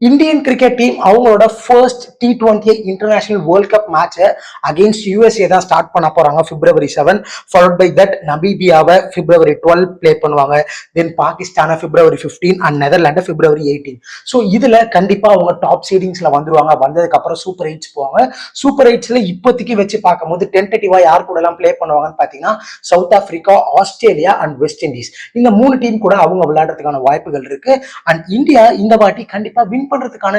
Indian cricket team அவங்களோட first T20 international world cup மேட்சை against USA தான் start பண்ண போறாங்க February 7. ஃபாலோட் பை தட் நமீபியாவை February 12 பிளே பண்ணுவாங்க. தென் பாகிஸ்தானை February 15 அண்ட் நெதர்லாண்டை February 18. ஸோ இதுல கண்டிப்பா அவங்க டாப் சீடிங்ஸ்ல வந்துருவாங்க. வந்ததுக்கு அப்புறம் சூப்பர் எயிட்ஸ் போவாங்க. சூப்பர் எயிட்ஸ்ல இப்போதைக்கு வச்சு பார்க்கும்போது டென்டேட்டிவா யார் கூட எல்லாம் பிளே பண்ணுவாங்கன்னு பாத்தீங்கன்னா south Africa, Australia and west Indies. இந்த 3 டீம் கூட அவங்க விளையாடுறதுக்கான வாய்ப்புகள் இருக்கு. அண்ட் இந்தியா இந்த வாட்டி கண்டிப்பா வின் பண்றதுக்கான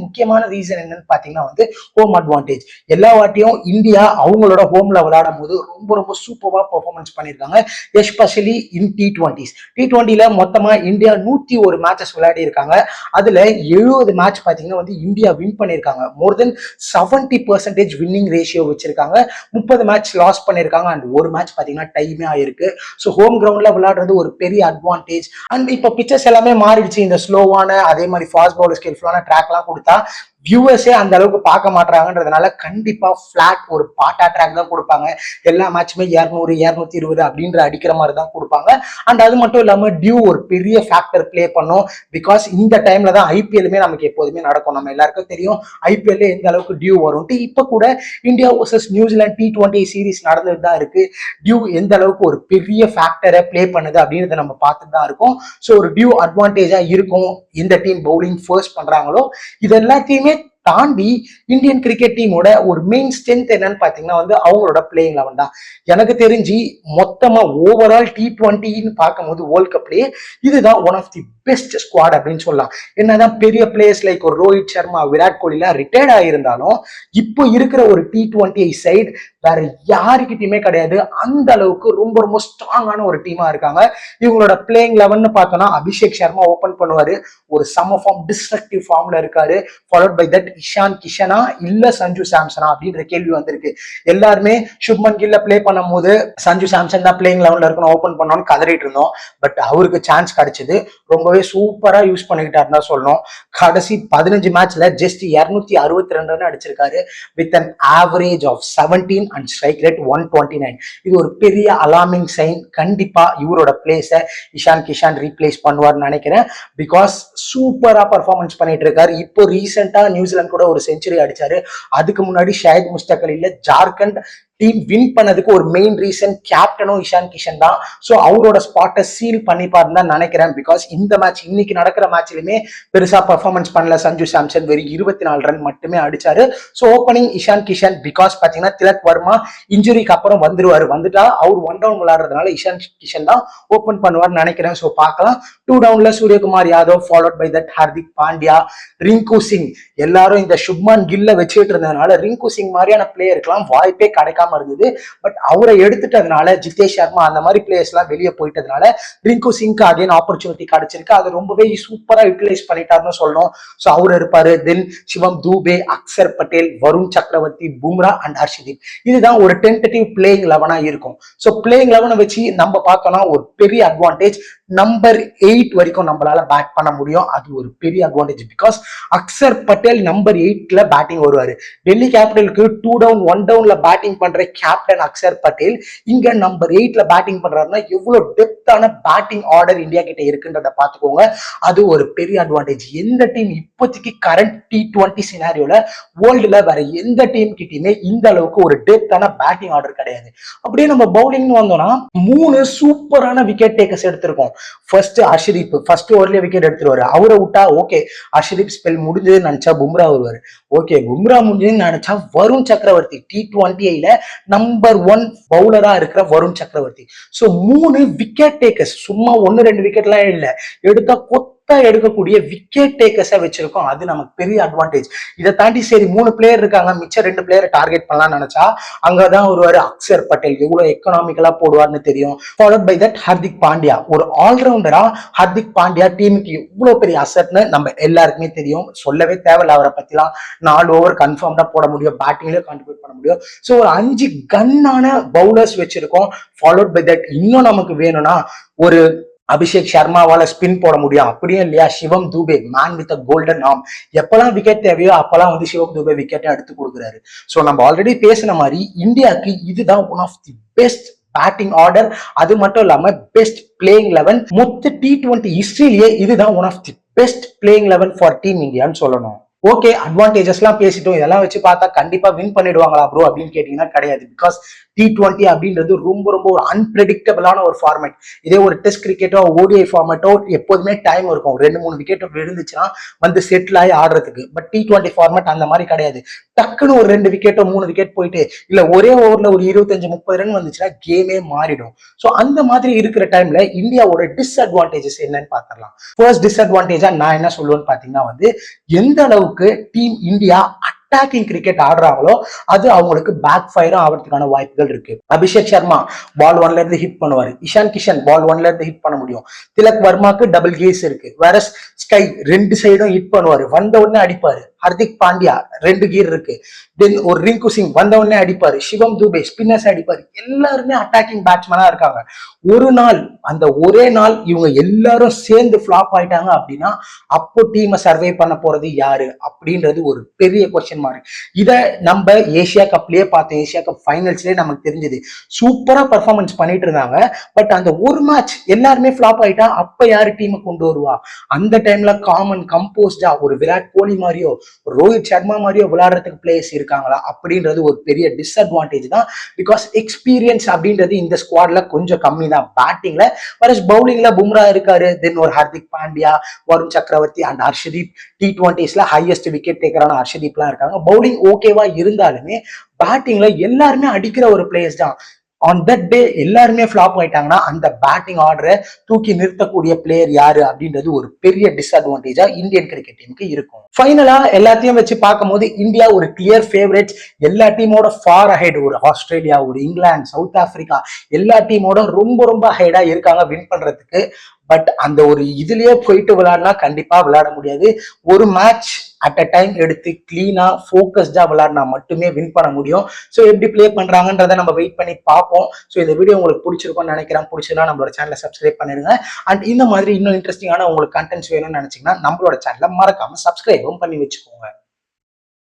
முக்கியமான ரீசன் என்னன்னு பாத்தீங்கன்னா ஹோம் அட்வான்டேஜ். எல்லா வாட்டியும் இந்தியா அவங்களோட ஹோம்ல விளையாடும் போது ரொம்ப ரொம்ப சூப்பரா பெர்ஃபார்மன்ஸ் பண்ணிருக்காங்க. எஸ்பெஷலி இன் T20ல மொத்தமா இந்தியா 101 மேட்சஸ் விளையாடி இருக்காங்க. அதுல 70 மேட்ச் பாத்தீங்கன்னா இந்தியா வின் பண்ணிருக்காங்க. மோர் தென் 70% வின்னிங் ரேஷியோ வச்சிருக்காங்க. 30 மேட்ச் லாஸ் பண்ணிருக்காங்க அண்ட் ஒரு மேட்ச் பாத்தீங்கன்னா டைமே ஆயிருக்கு. ஸோ ஹோம் கிரவுண்ட்ல விளையாடுறது ஒரு பெரிய அட்வான்டேஜ். அண்ட் இப்போ பிச்சர்ஸ் எல்லாமே மாறிடுச்சு. இந்த ஸ்லோவான அதே மாதிரி ஃபாஸ்ட் பவுலர் ஸ்கில்ஃபுல்லான ட்ராக்லாம் கொடுத்தா வியூவர்ஸே அந்த அளவுக்கு பார்க்க மாட்டாங்கன்றதுனால கண்டிப்பா பிளாட் ஒரு பாட்டா ட்ராக் தான் கொடுப்பாங்க. எல்லா மேட்சுமே 200 220 அப்படின்ற அடிக்கிற மாதிரி தான் கொடுப்பாங்க. அண்ட் அது மட்டும் இல்லாம டியூ ஒரு பெரிய ஃபேக்டர் பிளே பண்ணும். பிகாஸ் இந்த டைம்ல தான் ஐபிஎல்லுமே நமக்கு எப்போதுமே நடக்கும். நம்ம எல்லாருக்கும் தெரியும் ஐபிஎல் எந்த அளவுக்கு டியூ வரும். இப்ப கூட India versus New Zealand T20 series நடந்துட்டு தான் இருக்கு. டியூ எந்த அளவுக்கு ஒரு பெரிய ஃபேக்டரை பிளே பண்ணுது அப்படின்றத நம்ம பார்த்துட்டு தான் இருக்கோம். ஸோ ஒரு டியூ அட்வான்டேஜா இருக்கும் இந்த டீம் பவுலிங் ஃபர்ஸ்ட் பண்றாங்களோ. இது எல்லாத்தையுமே தாண்டி இந்தியன் கிரிக்கெட் டீமோட ஒரு மெயின் ஸ்ட்ரென்த் என்னன்னு பாத்தீங்கன்னா அவங்களோட பிளேயிங் 11 தான். எனக்கு தெரிஞ்சு மொத்தமா ஓவரால் T20ன்னு பார்க்கும்போது வேர்ல்ட் கப்லயே இதுதான் one of the best squad அப்படின்னு சொல்லலாம். என்னதான் பெரிய பிளேயர்ஸ் லைக் ஒரு ரோஹித் சர்மா, விராட் கோலிலாம் ரிட்டையர்ட் ஆகியிருந்தாலும் இப்போ இருக்கிற ஒரு T20 சைடு வேற யாருக்கிட்டையுமே கிடையாது. அந்த அளவுக்கு ரொம்ப ரொம்ப ஸ்ட்ராங்கான ஒரு டீமா இருக்காங்க. இவங்களோட பிளேயிங் 11 பார்த்தோம்னா அபிஷேக் சர்மா ஓபன் பண்ணுவாரு. ஒரு சம ஃபார்ம் டிஸ்ட்ரக்டிவ் ஃபார்ம்ல இருக்காரு. ஃபாலோட் பை தட் இஷான் கிஷனா இல்ல சஞ்சு சாம்சனா அப்படின்ற கேள்வி வந்திருக்கு. எல்லாருமே சுப்மன் கில்ல பிளே பண்ணும் போது சஞ்சு சாம்சன் தான் பிளேயிங் 11ல இருக்கணும் ஓபன் பண்ணோம்னு கதறிட்டு இருந்தோம். பட் அவருக்கு சான்ஸ் கிடைச்சது. ரொம்பவே சூப்பரா யூஸ் பண்ணிக்கிட்டாருன்னு சொல்லணும். கடைசி 15 மேட்ச்ல ஜஸ்ட் 262 ரன் அடிச்சிருக்காரு with an average of 17 and strike rate 129. இது ஒரு பெரிய அலார்மிங் சைன். கண்டிப்பா இவரோட பிளேஸ இஷான் கிஷான் ரீப்ளேஸ் பண்ணுவார்னு நினைக்கிறேன். பிகாஸ் சூப்பரா பர்ஃபார்மன்ஸ் பண்ணிட்டு இருக்காரு. இப்போ ரீசெண்டா நியூசிலாந்து கூட ஒரு செஞ்சுரி அடிச்சாரு. அதுக்கு முன்னாடி ஷாஹித் முஸ்தக் அலில ஜார்க்கண்ட் டீம் வின் பண்ணதுக்கு ஒரு மெயின் ரீசன் கேப்டனும் இஷான் கிஷன் தான். ஸோ அவரோட ஸ்பாட்டை சீல் பண்ணிப்பாருன்னு தான் நினைக்கிறேன். பிகாஸ் இந்த மேட்ச் இன்னைக்கு நடக்கிற மேட்ச்லயுமே பெருசா பர்ஃபார்மன்ஸ் பண்ணல சஞ்சு சாம்சன். வெறும் 24 ரன் மட்டுமே அடிச்சாரு. So opening Ishan Kishan. Because பாத்தீங்கன்னா திலக் வர்மா இன்ஜுரிக்கு அப்புறம் வந்துருவாரு. வந்துட்டா அவர் 1 டவுன் விளையாடுறதுனால இஷான் கிஷன் தான் ஓப்பன் பண்ணுவார்னு நினைக்கிறேன். ஸோ பார்க்கலாம். 2 டவுன்ல Suryakumar Yadav, followed by that Hardik Pandya, Rinku Singh. எல்லாரும் இந்த சுப்மான் கில்ல வச்சுட்டு இருந்ததுனால ரிங்கு சிங் மாதிரியான பிளேயருக்கெல்லாம் வாய்ப்பே கிடைக்காம இருந்தது. பட் அவரை எடுத்துட்டதுனால ஜிதேஷ் சர்மா அந்த மாதிரி பிளேயர்ஸ் எல்லாம் வெளியே போயிட்டதுனால ரிங்கு சிங்க்கு அகைன் ஆப்பர்ச்சுனிட்டி கிடைச்சிருக்கு. அது ரொம்பவே சூப்பரா யூட்டிலைஸ் பண்ணிட்டாருன்னு சொல்லணும். ஸோ அவர் இருப்பாரு. தென் சிவம் தூபே, அக்சர் பட்டேல், வருண் சக்கரவர்த்தி, பும்ரா அண்ட் ஹர்ஷதீப். இதுதான் ஒரு டென்டேட்டிவ் பிளேயிங் 11 இருக்கும். ஸோ பிளேயிங் 11 வச்சு நம்ம பார்த்தோம்னா ஒரு பெரிய அட்வான்டேஜ். நம்பர் 8 வரைக்கும் நம்மளால பேட் பண்ண முடியும். அது ஒரு பெரிய advantage. Because Axar Patel number 8ல பேட்டிங் வருவாரு. டெல்லி கேபிட்டலுக்கு 2 டவுன் 1 டவுன்ல பேட்டிங் பண்ற கேப்டன் அக்சர் பட்டேல் இங்க நம்பர் 8ல பேட்டிங் பண்றாருன்னா எவ்வளவு டெப்தான பேட்டிங் ஆர்டர் இந்தியா கிட்ட இருக்குன்றத பாத்துக்கோங்க. அது ஒரு பெரிய அட்வான்டேஜ். எந்த டீம் இப்போதைக்கு கரண்ட் T20 சினாரியோல வேர்ல்டுல வேற எந்த டீம் கிட்டயுமே இந்த அளவுக்கு ஒரு டெப்தான பேட்டிங் ஆர்டர் கிடையாது. அப்படியே நம்ம பவுலிங் வந்தோம்னா 3 சூப்பரான விக்கெட் டேக்கர்ஸ் எடுத்திருக்கோம். ஃபர்ஸ்ட் அர்ஷதீப் ஃபர்ஸ்ட் ஓவர்லயே விக்கெட் எடுத்துருவாரு. அவரை விட்டா ஓகே அர்ஷதீப் ஸ்பெல் முடிஞ்சதுன்னு நினைச்சா பும்ரா வருவாரு. ஓகே பும்ரா முடிஞ்சதுன்னு நினைச்சா வருண் சக்கரவர்த்தி T20ல நம்பர் 1 பவுலரா இருக்கிற வருண் சக்கரவர்த்தி. So 3 wicket takers. சும்மா 1-2 விக்கெட் எல்லாம் இல்ல, எடுத்தா எடுக்கக்கூடிய விக்கெட் டேக்கர்ஸா வச்சிருக்கோம். அது நமக்கு பெரிய அட்வான்டேஜ். இதை தாண்டி சரி 3 பிளேயர் இருக்காங்க, மிச்சம் 2 பிளேயரை டார்கெட் பண்ணலாம்னு நினைச்சா அங்கதான் ஒருவாரு அக்சர் பட்டேல். எவ்வளவு எக்கனாமிக்கலா போடுவார்னு தெரியும். Followed by that Hardik Pandya. ஒரு ஆல்ரவுண்டரா ஹார்திக் பாண்டியா டீமுக்கு எவ்வளவு பெரிய அசட்னு நம்ம எல்லாருக்குமே தெரியும். சொல்லவே தேவையில்ல. அவரை பத்திலாம் 4 ஓவர் கன்ஃபார்ம்டா போட முடியும், பேட்டிங்லயே கான்ட்ரிபியூட் பண்ண முடியும். ஸோ ஒரு 5 கன்னான பவுலர்ஸ் வச்சிருக்கோம். ஃபாலோட் பை தட் இன்னும் நமக்கு வேணும்னா ஒரு அபிஷேக் சர்மாவால ஸ்பின் போட முடியும். அப்படியும் இல்லையா Shivam Dube, man with golden arm. எப்பெல்லாம் விக்கெட் தேவையோ அப்பெல்லாம் சிவம் தூபே விக்கெட்டை எடுத்து கொடுக்குறாரு. ஸோ நம்ம ஆல்ரெடி பேசின மாதிரி இந்தியாவுக்கு இதுதான் one of the best batting order. அது மட்டும் இல்லாம பெஸ்ட் பிளேயிங் 11 மொத்த T20 ஹிஸ்டரியிலேயே இதுதான் one of the best playing 11 for team இந்தியான்னு சொல்லணும். ஓகே, அட்வான்டேஜஸ்லாம் பேசிட்டோம். இதெல்லாம் வச்சு பார்த்தா கண்டிப்பா வின் பண்ணிடுவாங்களா ப்ரோ அப்படின்னு கேட்டீங்கன்னா கிடையாது. பிகாஸ் T20 அப்படின்றது ரொம்ப ரொம்ப ஒரு அன்பிரடிக்டபிளான ஒரு ஃபார்மேட். இதே ஒரு டெஸ்ட் கிரிக்கெட்டோ ஓடிஐ ஃபார்மேட்டோ எப்போதுமே டைம் இருக்கும். 2-3 விக்கெட் விழுந்துச்சுன்னா வந்து செட்டில் ஆகி ஆடுறதுக்கு. பட் T20 ஃபார்மேட் அந்த மாதிரி கிடையாது. டக்குன்னு ஒரு 2 விக்கெட்டோ 3 விக்கெட் போயிட்டு இல்ல ஒரே ஓவர்ல ஒரு 25-30 ரன் வந்துச்சுன்னா கேமே மாறிடும். ஸோ அந்த மாதிரி இருக்கிற டைம்ல இந்தியாவோட டிஸ்அட்வான்டேஜஸ் என்னன்னு பார்த்துடலாம். ஃபர்ஸ்ட் டிஸ்அட்வான்டேஜா நான் என்ன சொல்லுவேன்னு பாத்தீங்கன்னா வந்து எந்த அளவுக்கு டீம் இந்தியா அட்டாக்கிங் கிரிக்கெட் ஆடுறாங்களோ அது அவங்களுக்கு பேக் ஃபயரும் ஆகிறதுக்கான வாய்ப்புகள் இருக்கு. அபிஷேக் சர்மா பால் 1ல இருந்து ஹிட் பண்ணுவாரு. இஷான் கிஷன் பால் 1ல இருந்து ஹிட் பண்ண முடியும். திலக் வர்மாக்கு டபுள் கேஸ் இருக்கு. வேற ஸ்கை 2 சைடும் ஹிட் பண்ணுவாரு, வந்த உடனே அடிப்பாரு. ஹர்திக் பாண்டியா 2 கீர் இருக்கு. தென் ஒரு ரிங்கு சிங் வந்த உடனே அடிப்பாரு. சிவம் துபே ஸ்பின்னர்ஸ் அடிப்பாரு. எல்லாருமே அட்டாக்கிங் பேட்ஸ்மேனா இருக்காங்க. ஒரு நாள் அந்த ஒரே நாள் இவங்க எல்லாரும் சேர்ந்து ஃபிளாப் ஆயிட்டாங்க அப்படின்னா அப்போ டீமை சர்வே பண்ண போறது யாரு அப்படின்றது ஒரு பெரிய கொஸ்டின் மார்க். இதை நம்ம ஏசியா கப்லயே பார்த்தோம். ஏசியா கப் ஃபைனல்ஸ்லயே நமக்கு தெரிஞ்சது. சூப்பரா பர்ஃபார்மன்ஸ் பண்ணிட்டு இருந்தாங்க. பட் அந்த ஒரு மேட்ச் எல்லாருமே ஃபிளாப் ஆயிட்டா அப்ப யாரு டீமை கொண்டு வருவா? அந்த டைம்ல காமன் கம்போஸ்டா ஒரு விராட் கோலி மாதிரியோ ரோஹித் சர்மா மாதிரியோ விளையாடுறதுக்கு பிளேயர்ஸ் இருக்காங்களா அப்படின்றது ஒரு பெரிய டிஸ்அட்வான்டேஜ் தான். பிகாஸ் எக்ஸ்பீரியன்ஸ் அப்படின்றது இந்த ஸ்குவாட்ல கொஞ்சம் கம்மி தான் பேட்டிங்ல. வரஸ் பவுலிங்ல பும்ரா இருக்காரு. தென் ஒரு ஹர்திக் பாண்டியா, வருண் சக்கரவர்த்தி அண்ட் ஹர்ஷதீப். T20ஸ்ல ஹையஸ்ட் விக்கெட் டேக்கரான ஹர்ஷதீப்லாம் இருக்காங்க. பவுலிங் ஓகேவா இருந்தாலுமே பேட்டிங்ல எல்லாருமே அடிக்கிற ஒரு பிளேயர்ஸ் தான். ஆன் தட் டே எல்லாருமே ஃபிளாப் ஆயிட்டாங்கன்னா அந்த பேட்டிங் ஆர்டரை தூக்கி நிறுத்தக்கூடிய பிளேயர் யாரு அப்படின்றது ஒரு பெரிய டிஸ்அட்வான்டேஜா இந்தியன் கிரிக்கெட் டீமுக்கு இருக்கும். ஃபைனலா எல்லாத்தையும் வச்சு பார்க்கும்போது இந்தியா ஒரு கிளியர் ஃபேவரேட். எல்லா டீமோட ஃபார் அஹெட். ஒரு ஆஸ்திரேலியா, ஒரு இங்கிலாந்து, சவுத் ஆப்பிரிக்கா எல்லா டீமோட ரொம்ப ரொம்ப அஹெடா இருக்காங்க வின் பண்றதுக்கு. பட் அந்த ஒரு இதுலயே போயிட்டு விளையாடினா கண்டிப்பா விளையாட முடியாது. ஒரு மேட்ச் அட் அ டைம் எடுத்து கிளீனா ஃபோக்கஸ்டா விளையாடினா மட்டுமே வின் பண்ண முடியும். ஸோ எப்படி பிளே பண்றாங்கன்றத நம்ம வெயிட் பண்ணி பார்ப்போம். ஸோ இந்த வீடியோ உங்களுக்கு பிடிச்சிருக்கும்னு நினைக்கிறேன். பிடிச்சதுன்னா நம்மளோட சேனலை சப்ஸ்கிரைப் பண்ணிடுங்க. அண்ட் இந்த மாதிரி இன்னும் இன்ட்ரெஸ்டிங்கான உங்களுக்கு கண்டென்ட்ஸ் வேணும்னு நினைச்சீங்கன்னா நம்மளோட சேனலை மறக்காம சப்ஸ்கிரைபும் பண்ணி வச்சுக்கோங்க.